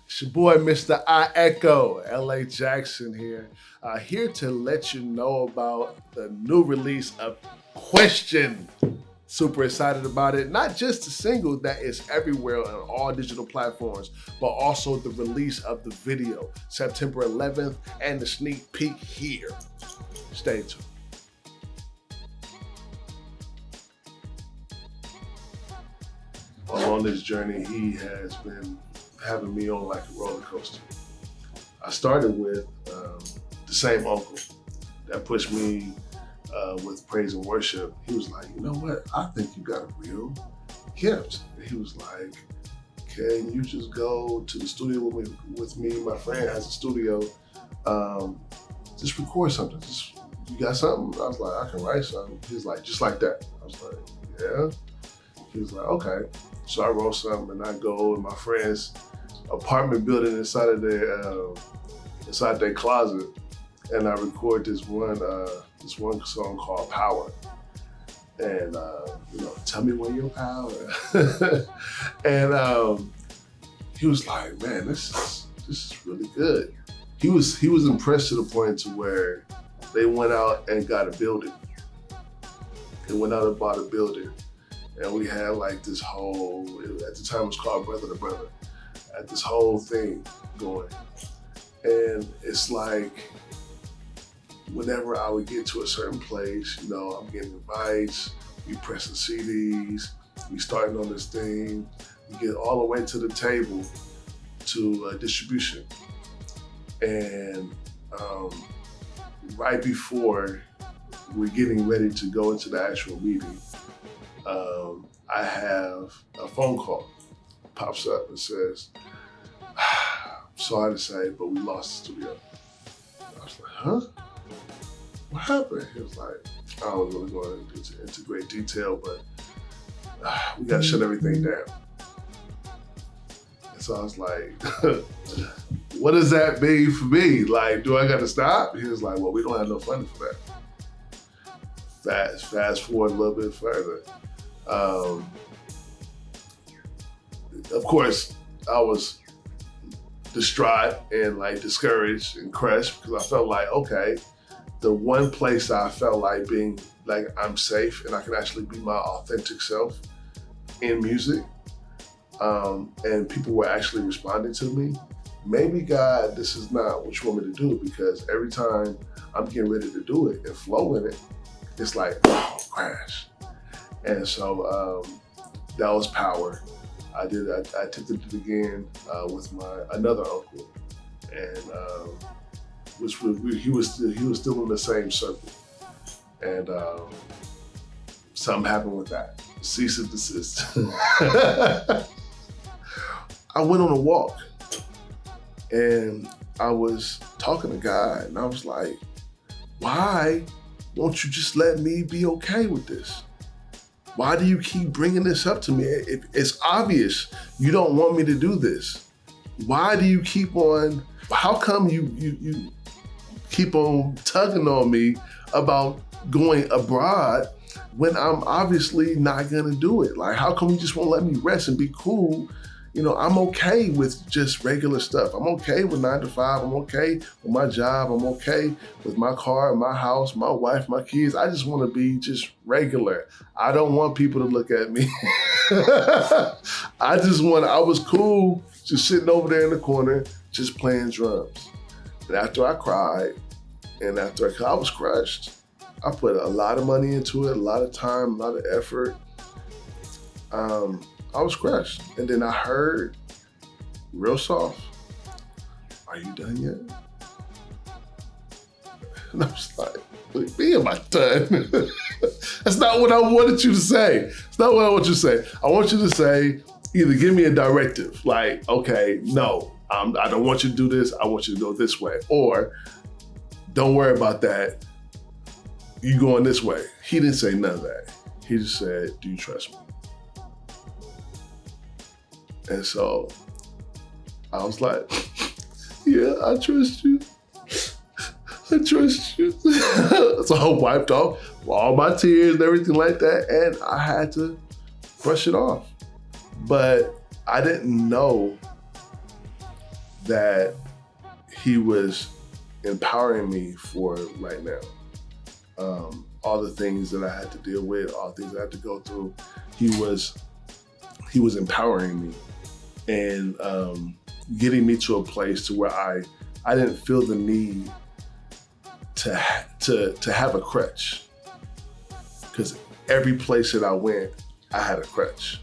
It's your boy, Mr. I Echo, LA Jackson here. Here to let you know about the new release of Question. Super excited about it. Not just the single that is everywhere on all digital platforms, but also the release of the video, September 11th, and the sneak peek here. Stay tuned. On this journey, he has been having me on like a roller coaster. I started with the same uncle that pushed me with praise and worship. He was like, you know what? I think you got a real gift. He was like, can you just go to the studio with me? My friend has a studio. Just record something. You got something? I was like, I can write something. He was like, just like that. I was like, yeah. He was like, okay. So I wrote something and I go in my friend's apartment building inside their closet, and I record this one song called Power. And tell me when you're power. And he was like, man, this is really good. He was impressed to the point to where they went out and got a building. They went out and bought a building. And we had like this whole, at the time it was called Brother to Brother, had this whole thing going. And it's like, whenever I would get to a certain place, I'm getting invites, we pressing CDs, we starting on this thing, we get all the way to the table to distribution. And right before we're getting ready to go into the actual meeting, I have a phone call, pops up and says, sorry to say, but we lost the studio. I was like, huh? What happened? He was like, I don't really go into great detail, but we gotta shut everything down. And so I was like, what does that mean for me? Like, do I gotta stop? He was like, well, we don't have no funding for that. Fast forward a little bit further. Of course, I was distraught and like discouraged and crushed because I felt like, okay, the one place I felt like being like I'm safe and I can actually be my authentic self in music, and people were actually responding to me. Maybe God, this is not what you want me to do, because every time I'm getting ready to do it and flow in it, it's like, oh, crash. And so that was Power. I attempted it again with another uncle, and he was still in the same circle, and something happened with that. Cease and desist. I went on a walk, and I was talking to God, and I was like, why won't you just let me be okay with this? Why do you keep bringing this up to me? It's obvious you don't want me to do this. Why do you keep on, how come you keep on tugging on me about going abroad when I'm obviously not gonna do it? Like, how come you just won't let me rest and be cool? I'm okay with just regular stuff. I'm okay with 9 to 5. I'm okay with my job. I'm okay with my car, my house, my wife, my kids. I just want to be just regular. I don't want people to look at me. I was cool just sitting over there in the corner, just playing drums. And after I cried, and after I was crushed, I put a lot of money into it, a lot of time, a lot of effort. I was crushed. And then I heard real soft, are you done yet? And I was like, what do you mean, am I done? That's not what I wanted you to say. It's not what I want you to say. I want you to say, either give me a directive, like, okay, no, I don't want you to do this. I want you to go this way. Or don't worry about that. You going this way. He didn't say none of that. He just said, do you trust me? And so I was like, yeah, I trust you. I trust you. So I wiped off all my tears and everything like that, and I had to brush it off. But I didn't know that he was empowering me for right now. All the things that I had to deal with, all the things I had to go through, he was empowering me and getting me to a place to where I didn't feel the need to have a crutch, because every place that I went, I had a crutch.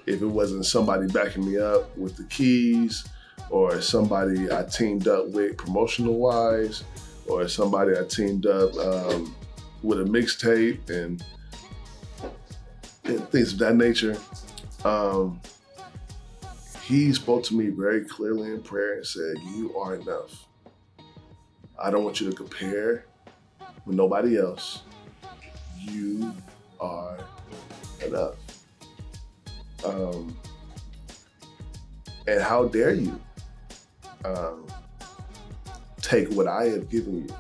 If it wasn't somebody backing me up with the keys, or somebody I teamed up with promotional wise, or somebody I teamed up with a mixtape and things of that nature. He spoke to me very clearly in prayer and said, "You are enough. I don't want you to compare with nobody else. You are enough. And how dare you take what I have given you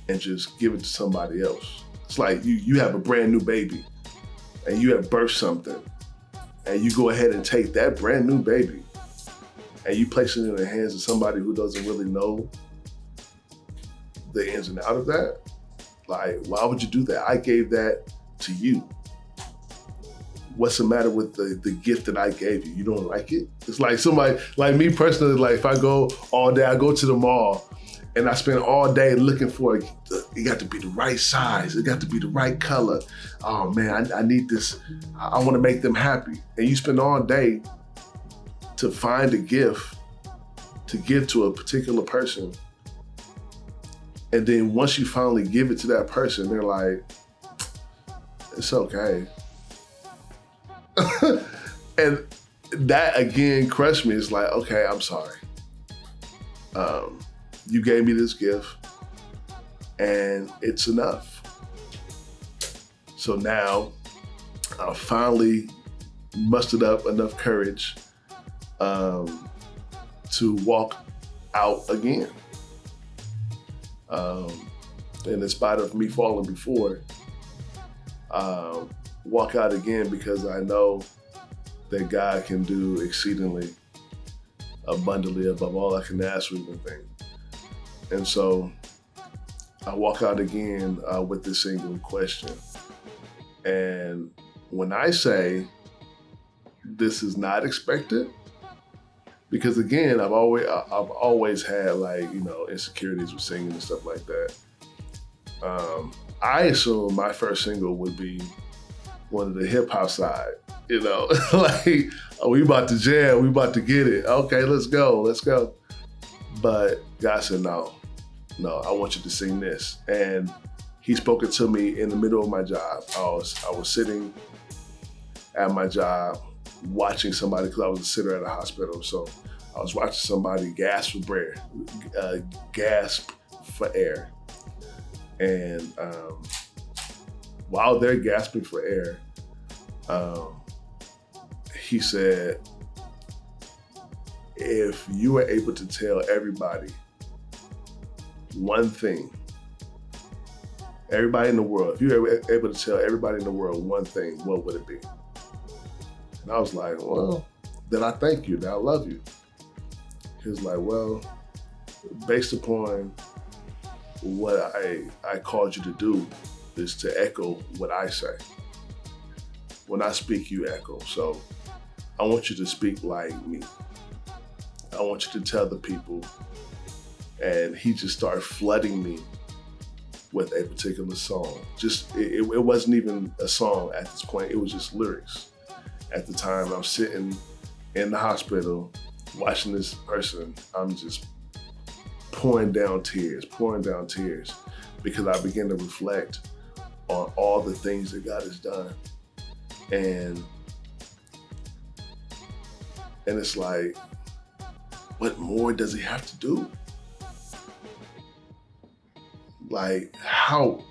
and just give it to somebody else. It's like you have a brand new baby and you have birthed something, and you go ahead and take that brand new baby and you place it in the hands of somebody who doesn't really know the ins and out of that. Like, why would you do that? I gave that to you. What's the matter with the gift that I gave you? You don't like it?" It's like somebody, like me personally, like if I go all day, I go to the mall and I spend all day looking for it got to be the right size. It got to be the right color. Oh man, I need this. I want to make them happy. And you spend all day to find a gift to give to a particular person. And then once you finally give it to that person, they're like, "It's okay." And that again crushed me. It's like, okay, I'm sorry. You gave me this gift and it's enough. So now I finally mustered up enough courage to walk out again. And in spite of me falling before, walk out again, because I know that God can do exceedingly abundantly above all I can ask or even think. And so I walk out again with this single question. And when I say this is not expected, because again, I've always had like, insecurities with singing and stuff like that. I assume my first single would be one of the hip hop side, like, "Oh, we about to jam, we about to get it. Okay, let's go. But God said, no, I want you to sing this. And he spoke it to me in the middle of my job. I was sitting at my job watching somebody, because I was a sitter at a hospital. So I was watching somebody gasp for air. And while they're gasping for air, he said, "If you were able to tell everybody one thing, everybody in the world, if you were able to tell everybody in the world one thing, what would it be?" And I was like, "Well, that I thank you, that I love you." He was like, "Well, based upon what I called you to do is to echo what I say. When I speak, you echo. So I want you to speak like me. I want you to tell the people." And he just started flooding me with a particular song. It wasn't even a song at this point. It was just lyrics. At the time, I'm sitting in the hospital watching this person. I'm just pouring down tears, because I began to reflect on all the things that God has done. And it's like, what more does he have to do? Like, how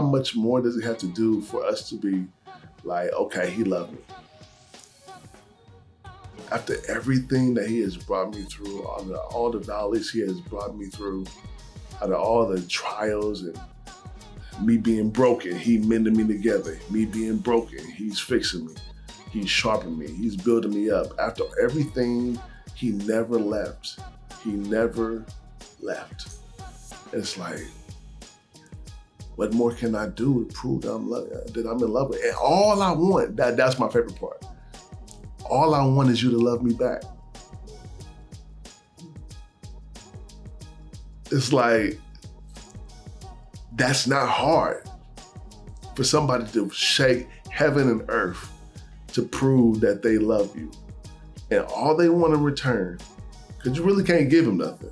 much more does he have to do for us to be like, okay, he loved me? After everything that he has brought me through, all the valleys he has brought me through, out of all the trials and me being broken, he mended me together. Me being broken, he's fixing me. He's sharpening me. He's building me up. After everything He never left. He never left. It's like, what more can I do to prove that I'm in love with? And all I want, that's my favorite part. All I want is you to love me back. It's like, that's not hard for somebody to shake heaven and earth to prove that they love you. And all they want in return, because you really can't give them nothing,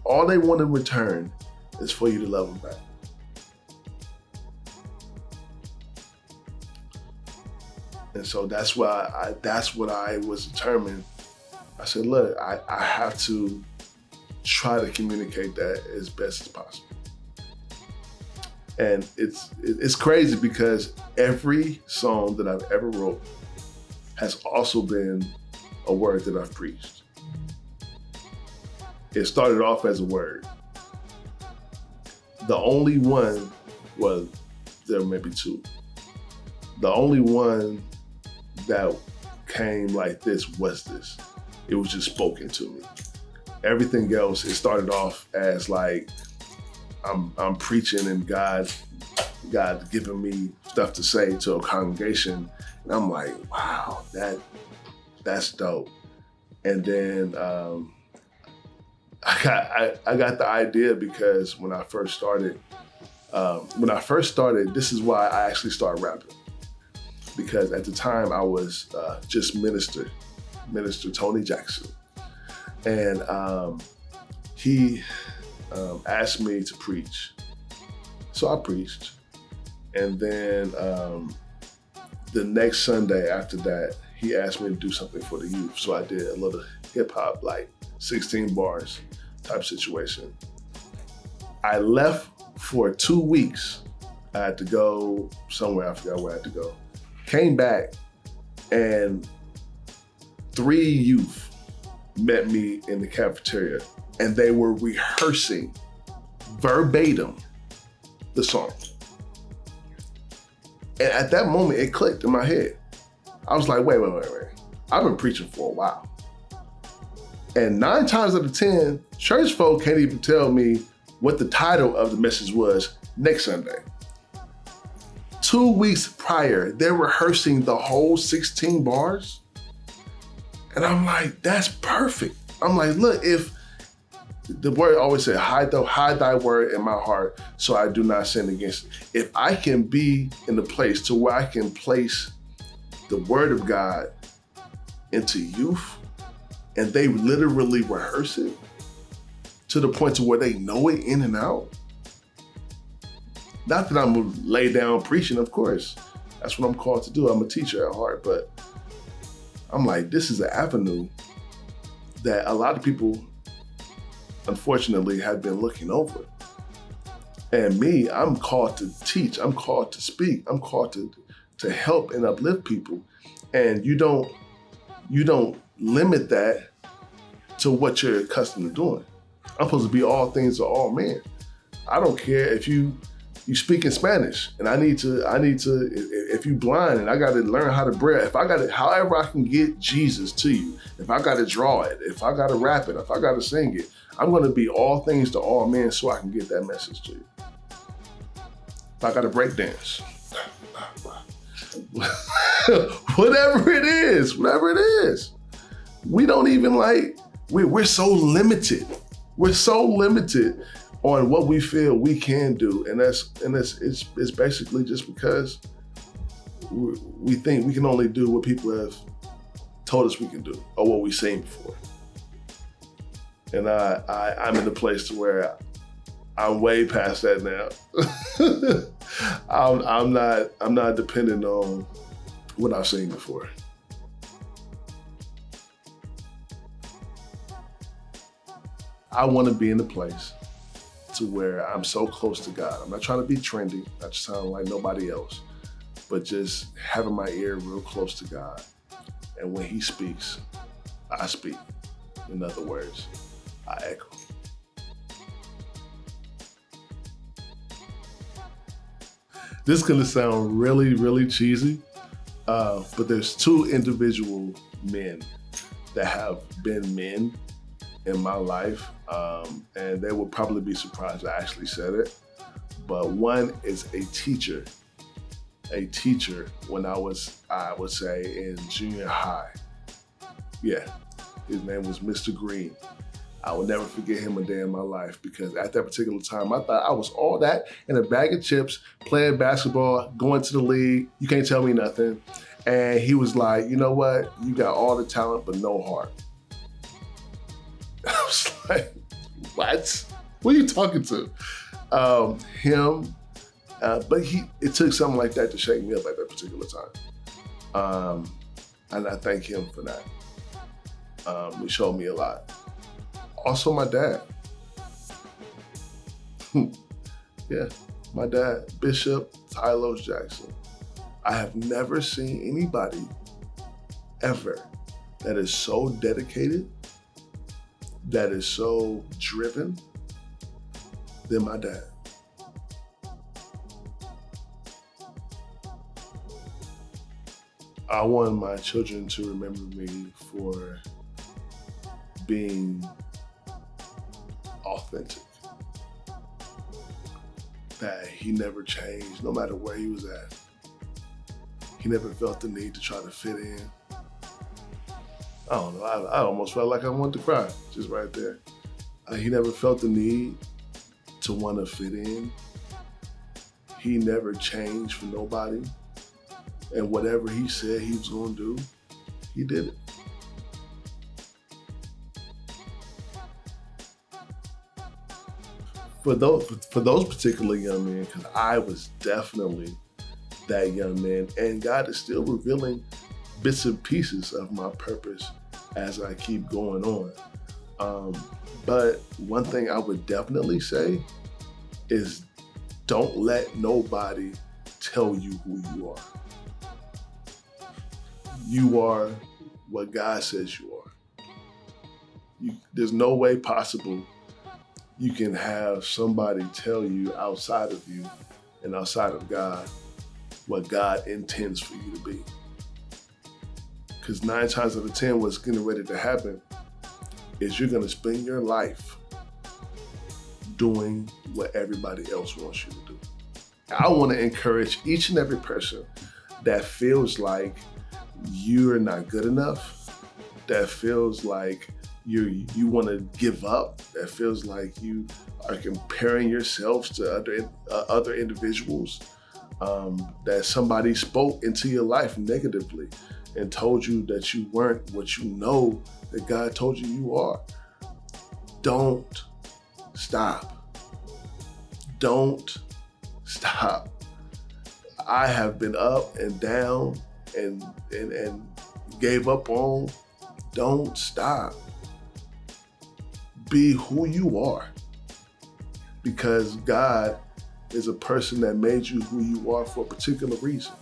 all they want in return is for you to love them back. And so that's what I was determined. I said, look, I have to try to communicate that as best as possible. And it's crazy because every song that I've ever wrote has also been a word that I've preached. It started off as a word. The only one, well, there may be two. The only one that came like this was this. It was just spoken to me. Everything else, it started off as like, I'm preaching and God giving me stuff to say to a congregation. And I'm like, wow, that's dope. And then I got the idea because when I first started, this is why I actually started rapping. Because at the time I was just Minister Tony Jackson. And he asked me to preach. So I preached. And then the next Sunday after that, he asked me to do something for the youth. So I did a little hip hop, like 16 bars type situation. I left for 2 weeks. I had to go somewhere, I forgot where I had to go. Came back and 3 youth met me in the cafeteria and they were rehearsing verbatim the song. And at that moment, it clicked in my head. I was like, wait. I've been preaching for a while. And 9 times out of 10, church folk can't even tell me what the title of the message was next Sunday. 2 weeks prior, they're rehearsing the whole 16 bars. And I'm like, that's perfect. I'm like, look, if the word always said, hide thy word in my heart so I do not sin against it. If I can be in a place to where I can place the word of God into youth and they literally rehearse it to the point to where they know it in and out. Not that I'm gonna lay down preaching, of course. That's what I'm called to do. I'm a teacher at heart, but I'm like, this is an avenue that a lot of people, unfortunately, have been looking over. And me, I'm called to teach. I'm called to speak. I'm called to help and uplift people. And you don't limit that to what you're accustomed to doing. I'm supposed to be all things to all men. I don't care if you speak in Spanish and I need to, if you blind and I got to learn how to braille, however I can get Jesus to you, if I got to draw it, if I got to rap it, if I got to sing it, I'm going to be all things to all men so I can get that message to you. If I got to break dance, whatever it is, we don't even we're so limited. We're so limited on what we feel we can do. And it's basically just because we think we can only do what people have told us we can do or what we've seen before. And I'm in a place to where I'm way past that now. I'm not dependent on what I've seen before. I want to be in a place to where I'm so close to God. I'm not trying to be trendy, not to sound like nobody else, but just having my ear real close to God. And when He speaks, I speak. In other words, I echo. This is gonna sound really, really cheesy, but there's 2 individual men that have been men in my life, and they would probably be surprised I actually said it. But one is a teacher when I would say, in junior high. Yeah, his name was Mr. Green. I will never forget him a day in my life, because at that particular time, I thought I was all that in a bag of chips, playing basketball, going to the league. You can't tell me nothing. And he was like, you know what? You got all the talent, but no heart. I was like, what? What are you talking to? But it took something like that to shake me up at that particular time. And I thank him for that. It showed me a lot. Also, my dad. Yeah, my dad, Bishop Tylos Jackson. I have never seen anybody ever that is so dedicated, that is so driven than my dad. I want my children to remember me for being authentic. That he never changed, no matter where he was at. He never felt the need to try to fit in. I don't know, I almost felt like I wanted to cry, just right there. He never felt the need to want to fit in. He never changed for nobody. And whatever he said he was gonna do, he did it. For those particular young men, because I was definitely that young man, and God is still revealing bits and pieces of my purpose as I keep going on. But one thing I would definitely say is, don't let nobody tell you who you are. You are what God says you are. There's no way possible you can have somebody tell you outside of you and outside of God what God intends for you to be. Because 9 times out of 10, what's getting ready to happen is you're gonna spend your life doing what everybody else wants you to do. I wanna encourage each and every person that feels like you're not good enough, that feels like you want to give up, that feels like you are comparing yourselves to other individuals, that somebody spoke into your life negatively and told you that you weren't what you know that God told you you are. Don't stop. Don't stop. I have been up and down and gave up on. Don't stop. Be who you are, because God is a person that made you who you are for a particular reason.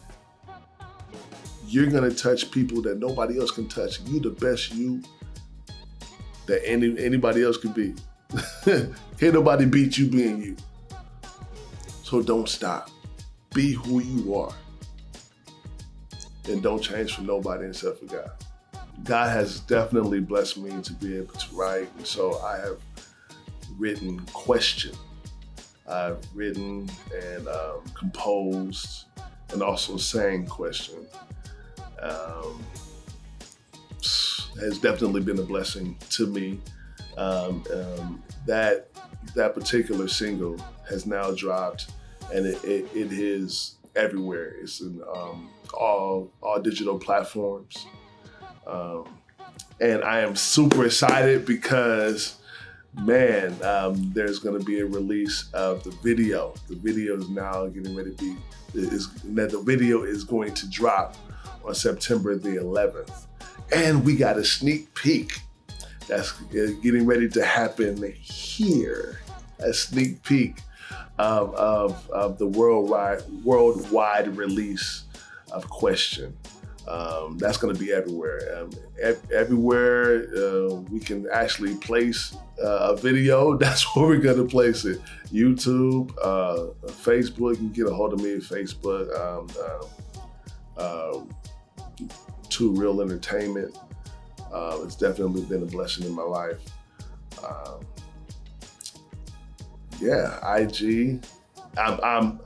You're gonna touch people that nobody else can touch. You the best you that anybody else can be. Can't nobody beat you being you. So don't stop. Be who you are. And don't change for nobody except for God. God has definitely blessed me to be able to write. And so I have written question. I've written and composed and also sang question. Has definitely been a blessing to me. That particular single has now dropped, and it is everywhere. It's in all digital platforms. And I am super excited because, man, there's going to be a release of the video. The video is now getting ready to the video is going to drop on September the 11th. And we got a sneak peek that's getting ready to happen here. A sneak peek of the worldwide release of Question. That's going to be everywhere. Everywhere we can actually place a video, that's where we're going to place it. YouTube, Facebook, you can get a hold of me at Facebook, To Real Entertainment. It's definitely been a blessing in my life. Um, yeah, IG. I'm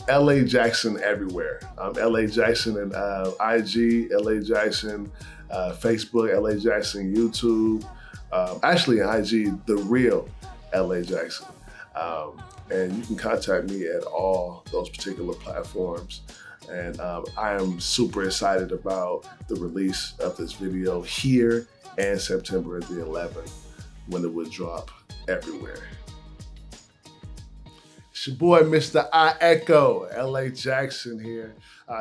LA Jackson everywhere. I'm LA Jackson and IG, LA Jackson, Facebook, LA Jackson, YouTube. Actually, IG, the real LA Jackson. And you can contact me at all those particular platforms. And I am super excited about the release of this video here and September the 11th when it will drop everywhere. It's your boy, Mr. I Echo, LA Jackson here.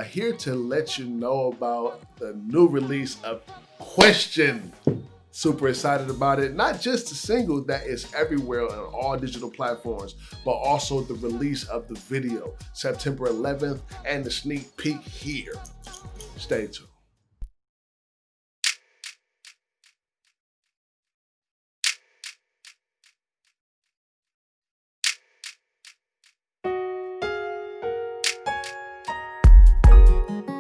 Here to let you know about the new release of Question. Super excited about it. Not just the single that is everywhere on all digital platforms, but also the release of the video, September 11th, and the sneak peek here. Stay tuned.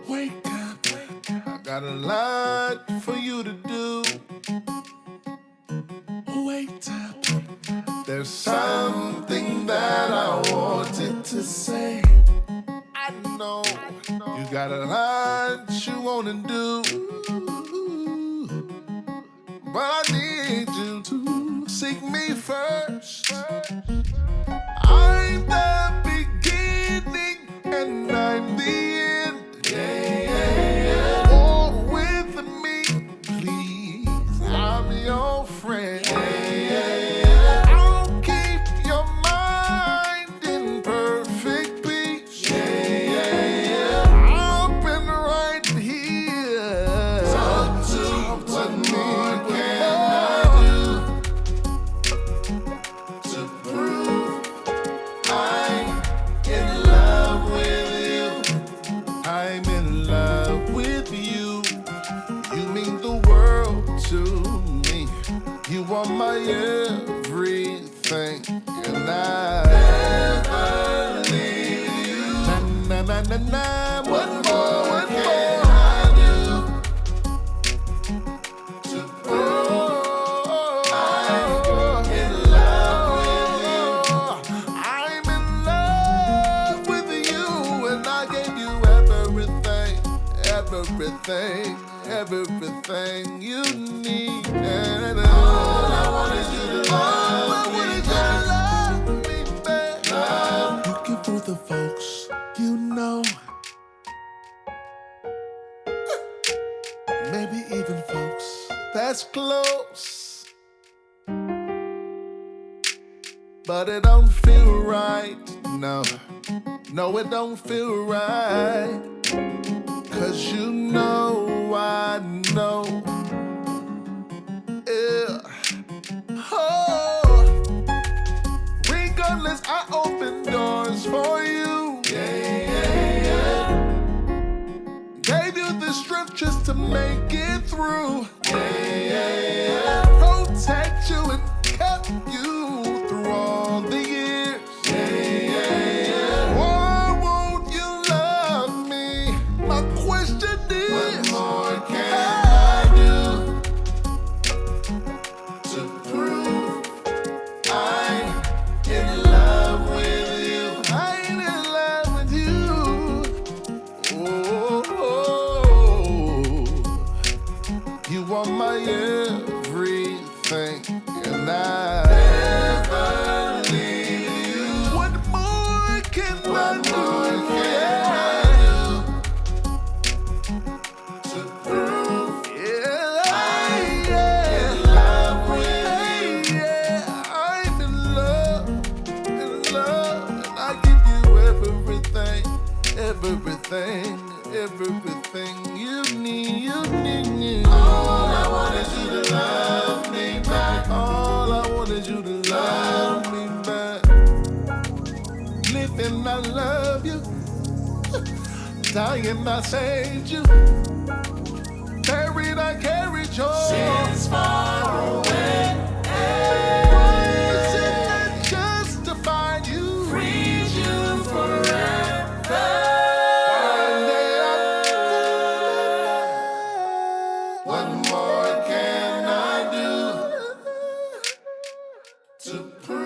Wake up, I got a lot for you to do. Wake up, there's something that I wanted to say. I know you got a lot you wanna do, but I need you to seek me first. I'm the beginning and I'm the end. Walk with me, please. I'm your friend. I'll keep your mind in perfect peace. I'll been right here. Talk to what more can I do to prove I'm in love with you? I'm in love with you. You mean the world to me. You are my everything, and I never leave you. Na na na na. What more can I do to prove I'm in love with you? I'm in love with you, and I gave you everything, everything you need. And all I want is you to love me back. Looking for the folks you know, maybe even folks that's close, but it don't feel right. No, it don't feel right. 'Cause you know I know. Yeah. Oh, regardless, I open doors for you. Gave you the strength just to make it through. Protect you and kept you through all the years. Why won't you love me? My question is, what more can I do to prove I'm in love with you? I'm in love with you. You are my everything, and I never leave you. What more can I do? To prove, I'm in love with you. I'm in love, and I give you everything you need. All I want is you to love me back. All I want is you to love me back. Living, I love you. Dying, I saved you. Buried, I carried your sins far away. Rising and justified you. Freed you forever. One day what more can to prove.